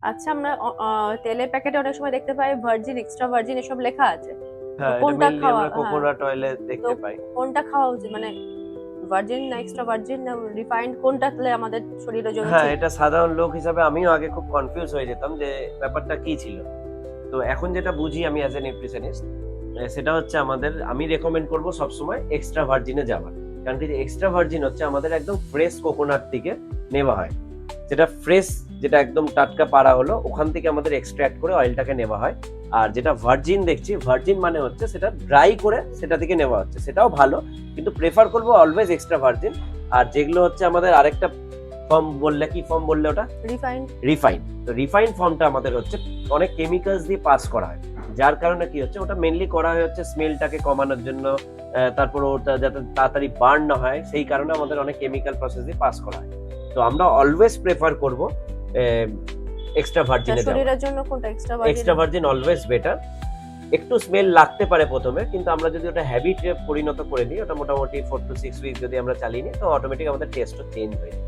আচ্ছা, আমরা তেলের প্যাকেটে অনেক সময় দেখতে পাই ভার্জিন, এক্সট্রা ভার্জিন এসব লেখা আছে। তো হ্যাঁ, এটা কোনটা মেইনলি খাওয়া, আমরা হ্যাঁ, কোকোনাট অয়েলে তো দেখতে পাই। কোনটা খাওয়া উচিত? মানে ভার্জিন না এক্সট্রা ভার্জিন না রিফাইন্ড, কোনটা খেলে আমাদের শরীরের জন্য হ্যাঁ, ঠিক? এটা সাধারণ লোক হিসাবে আমিও আগে খুব কনফিউজ হয়ে যেতাম যে ব্যাপারটা কি ছিল। তো এখন যেটা বুঝি আমি অ্যাজ এ নিউট্রিশনিস্ট, সেটা হচ্ছে আমি রেকমেন্ড করব সবসময় এক্সট্রা ভার্জিনে যাওয়ার। কারণ কি এক্সট্রা ভার্জিন হচ্ছে আমাদের একদম ফ্রেশ কোকোনাট থেকে নেওয়া হয়। যেটা ফ্রেশ, যেটা একদম টাটকা পাড়া হলো ওখান থেকে আমাদের এক্সট্র্যাক্ট করে অয়েলটাকে নেওয়া হয়। আর যেটা ভার্জিন দেখছি, ভার্জিন মানে হচ্ছে সেটা ড্রাই করে সেটা থেকে নেওয়া হচ্ছে, সেটাও ভালো, কিন্তু প্রেফার করবো অলওয়েজ এক্সট্রা ভার্জিন। আর যেগুলো হচ্ছে আমাদের আরেকটা ফর্ম বললে, কি ফর্ম বললে ওটা? রিফাইন্ড। রিফাইন। তো রিফাইন ফর্মটা আমাদের হচ্ছে অনেক কেমিক্যালস দিয়ে পাস করা হয়, যার কারণে কি হচ্ছে ওটা মেনলি করা হয় হচ্ছে স্মেলটাকে কমানোর জন্য, তারপর ওটা যাতে তাড়াতাড়ি বার্ন না হয় সেই কারণে আমাদের অনেক কেমিক্যাল প্রসেস দিয়ে পাস করা হয়। তো আমরা অলওয়েজ প্রেফার করব এক্সট্রা ভার্জিনে যাওয়া। শরীরের জন্য কোনটা extra virgin? Extra virgin always better. একটু স্মেল লাগতে পারে প্রথমে, কিন্তু আমরা যদি ওটা হ্যাবিটে পরিণত করে নিই, ওটা মোটামুটি 4 to 6 উইক যদি আমরা চালিয়ে নিই, তো অটোমেটিক আমাদের টেস্টও চেঞ্জ হয়ে যায়।